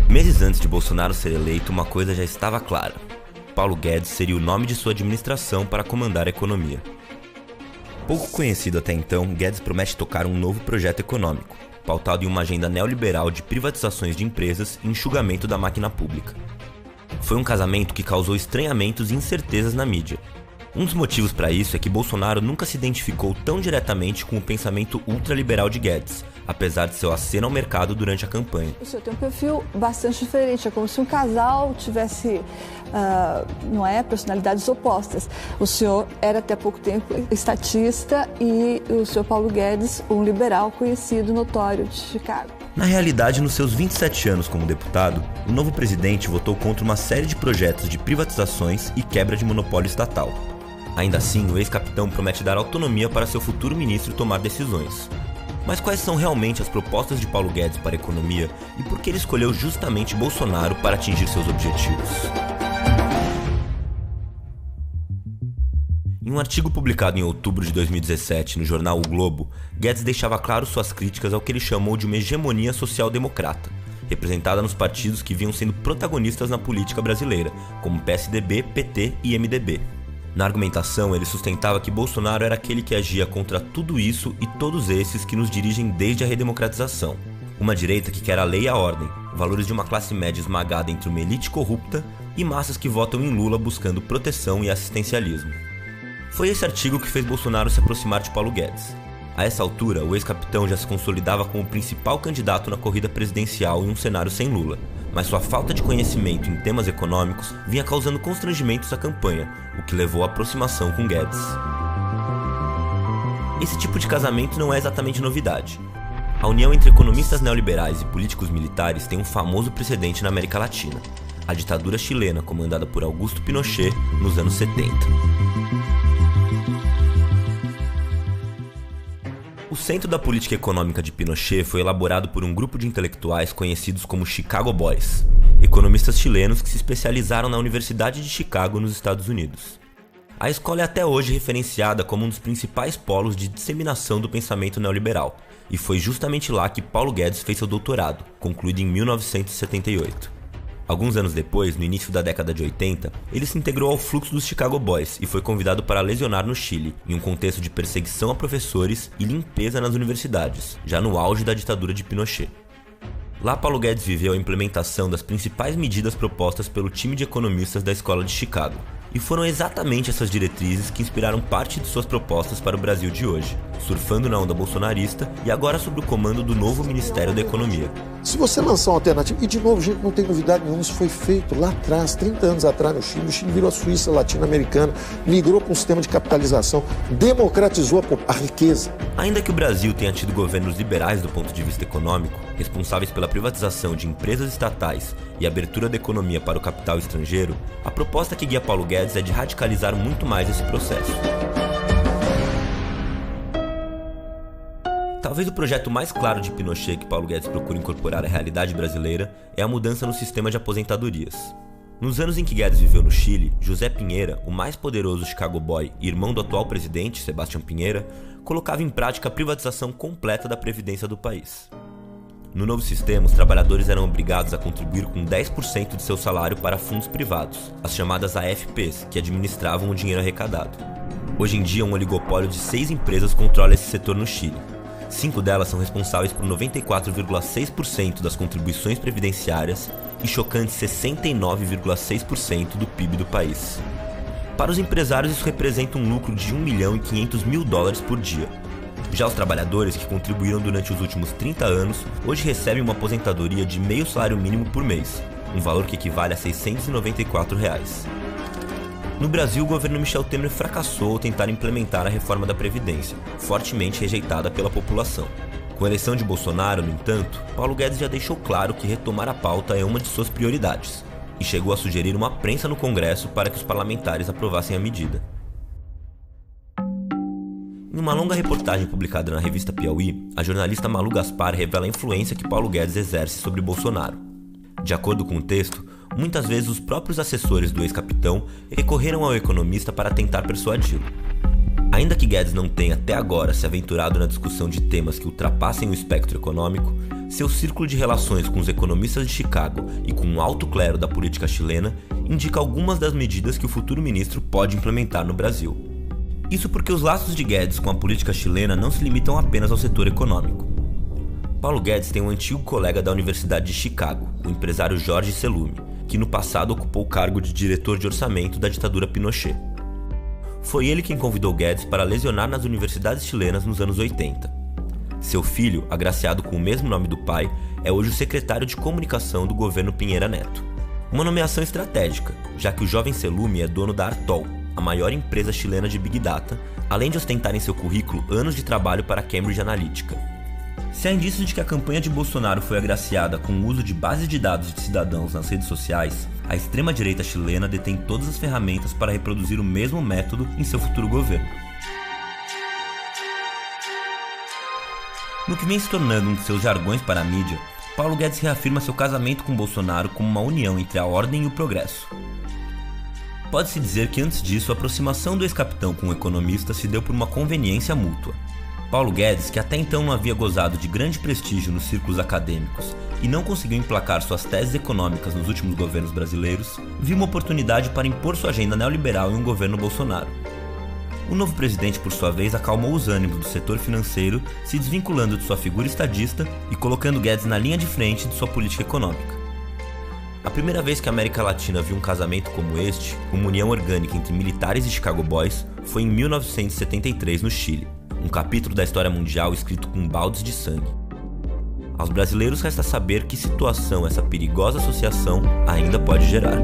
Meses antes de Bolsonaro ser eleito, uma coisa já estava clara. Paulo Guedes seria o nome de sua administração para comandar a economia. Pouco conhecido até então, Guedes promete tocar um novo projeto econômico, pautado em uma agenda neoliberal de privatizações de empresas e enxugamento da máquina pública. Foi um casamento que causou estranhamentos e incertezas na mídia. Um dos motivos para isso é que Bolsonaro nunca se identificou tão diretamente com o pensamento ultraliberal de Guedes, apesar de seu aceno ao mercado durante a campanha. O senhor tem um perfil bastante diferente, é como se um casal tivesse, personalidades opostas. O senhor era até pouco tempo estatista e o senhor Paulo Guedes, um liberal conhecido, notório de Chicago. Na realidade, nos seus 27 anos como deputado, o novo presidente votou contra uma série de projetos de privatizações e quebra de monopólio estatal. Ainda assim, o ex-capitão promete dar autonomia para seu futuro ministro tomar decisões. Mas quais são realmente as propostas de Paulo Guedes para a economia e por que ele escolheu justamente Bolsonaro para atingir seus objetivos? Em um artigo publicado em outubro de 2017 no jornal O Globo, Guedes deixava claro suas críticas ao que ele chamou de uma hegemonia social-democrata, representada nos partidos que vinham sendo protagonistas na política brasileira, como PSDB, PT e MDB. Na argumentação, ele sustentava que Bolsonaro era aquele que agia contra tudo isso e todos esses que nos dirigem desde a redemocratização. Uma direita que quer a lei e a ordem, valores de uma classe média esmagada entre uma elite corrupta e massas que votam em Lula buscando proteção e assistencialismo. Foi esse artigo que fez Bolsonaro se aproximar de Paulo Guedes. A essa altura, o ex-capitão já se consolidava como o principal candidato na corrida presidencial em um cenário sem Lula, mas sua falta de conhecimento em temas econômicos vinha causando constrangimentos à campanha, o que levou à aproximação com Guedes. Esse tipo de casamento não é exatamente novidade. A união entre economistas neoliberais e políticos militares tem um famoso precedente na América Latina, a ditadura chilena comandada por Augusto Pinochet nos anos 70. O centro da política econômica de Pinochet foi elaborado por um grupo de intelectuais conhecidos como Chicago Boys, economistas chilenos que se especializaram na Universidade de Chicago, nos Estados Unidos. A escola é até hoje referenciada como um dos principais polos de disseminação do pensamento neoliberal, e foi justamente lá que Paulo Guedes fez seu doutorado, concluído em 1978. Alguns anos depois, no início da década de 80, ele se integrou ao fluxo dos Chicago Boys e foi convidado para lecionar no Chile, em um contexto de perseguição a professores e limpeza nas universidades, já no auge da ditadura de Pinochet. Lá, Paulo Guedes viveu a implementação das principais medidas propostas pelo time de economistas da Escola de Chicago, e foram exatamente essas diretrizes que inspiraram parte de suas propostas para o Brasil de hoje, surfando na onda bolsonarista e agora sob o comando do novo Ministério da Economia. Se você lançar uma alternativa, e de novo, gente, não tem novidade nenhuma, isso foi feito lá atrás, 30 anos atrás no Chile. O Chile virou a Suíça latino-americana, migrou para um sistema de capitalização, democratizou a riqueza. Ainda que o Brasil tenha tido governos liberais do ponto de vista econômico, responsáveis pela privatização de empresas estatais e abertura da economia para o capital estrangeiro, a proposta que guia Paulo Guedes é de radicalizar muito mais esse processo. Talvez o projeto mais claro de Pinochet que Paulo Guedes procura incorporar à realidade brasileira é a mudança no sistema de aposentadorias. Nos anos em que Guedes viveu no Chile, José Pinheira, o mais poderoso Chicago Boy e irmão do atual presidente, Sebastião Pinheira, colocava em prática a privatização completa da previdência do país. No novo sistema, os trabalhadores eram obrigados a contribuir com 10% de seu salário para fundos privados, as chamadas AFPs, que administravam o dinheiro arrecadado. Hoje em dia, um oligopólio de 6 empresas controla esse setor no Chile. 5 delas são responsáveis por 94,6% das contribuições previdenciárias e chocantes 69,6% do PIB do país. Para os empresários, isso representa um lucro de $1.500.000 por dia. Já os trabalhadores que contribuíram durante os últimos 30 anos, hoje recebem uma aposentadoria de meio salário mínimo por mês, um valor que equivale a R$ 694. No Brasil, o governo Michel Temer fracassou ao tentar implementar a reforma da Previdência, fortemente rejeitada pela população. Com a eleição de Bolsonaro, no entanto, Paulo Guedes já deixou claro que retomar a pauta é uma de suas prioridades, e chegou a sugerir uma prensa no Congresso para que os parlamentares aprovassem a medida. Em uma longa reportagem publicada na revista Piauí, a jornalista Malu Gaspar revela a influência que Paulo Guedes exerce sobre Bolsonaro. De acordo com o texto, muitas vezes os próprios assessores do ex-capitão recorreram ao economista para tentar persuadi-lo. A Ainda que Guedes não tenha até agora se aventurado na discussão de temas que ultrapassem o espectro econômico, seu círculo de relações com os economistas de Chicago e com o alto clero da política chilena indica algumas das medidas que o futuro ministro pode implementar no Brasil. Isso porque os laços de Guedes com a política chilena não se limitam apenas ao setor econômico. Paulo Guedes tem um antigo colega da Universidade de Chicago, o empresário Jorge Celumi, que no passado ocupou o cargo de diretor de orçamento da ditadura Pinochet. Foi ele quem convidou Guedes para lecionar nas universidades chilenas nos anos 80. Seu filho, agraciado com o mesmo nome do pai, é hoje o secretário de comunicação do governo Pinheira Neto. Uma nomeação estratégica, já que o jovem Celumi é dono da Artol, a maior empresa chilena de Big Data, além de ostentar em seu currículo anos de trabalho para a Cambridge Analytica. Se há indícios de que a campanha de Bolsonaro foi agraciada com o uso de bases de dados de cidadãos nas redes sociais, a extrema-direita chilena detém todas as ferramentas para reproduzir o mesmo método em seu futuro governo. No que vem se tornando um de seus jargões para a mídia, Paulo Guedes reafirma seu casamento com Bolsonaro como uma união entre a ordem e o progresso. Pode-se dizer que antes disso a aproximação do ex-capitão com o economista se deu por uma conveniência mútua. Paulo Guedes, que até então não havia gozado de grande prestígio nos círculos acadêmicos e não conseguiu emplacar suas teses econômicas nos últimos governos brasileiros, viu uma oportunidade para impor sua agenda neoliberal em um governo Bolsonaro. O novo presidente, por sua vez, acalmou os ânimos do setor financeiro, se desvinculando de sua figura estadista e colocando Guedes na linha de frente de sua política econômica. A primeira vez que a América Latina viu um casamento como este, uma união orgânica entre militares e Chicago Boys, foi em 1973 no Chile. Um capítulo da história mundial escrito com baldes de sangue. Aos brasileiros resta saber que situação essa perigosa associação ainda pode gerar.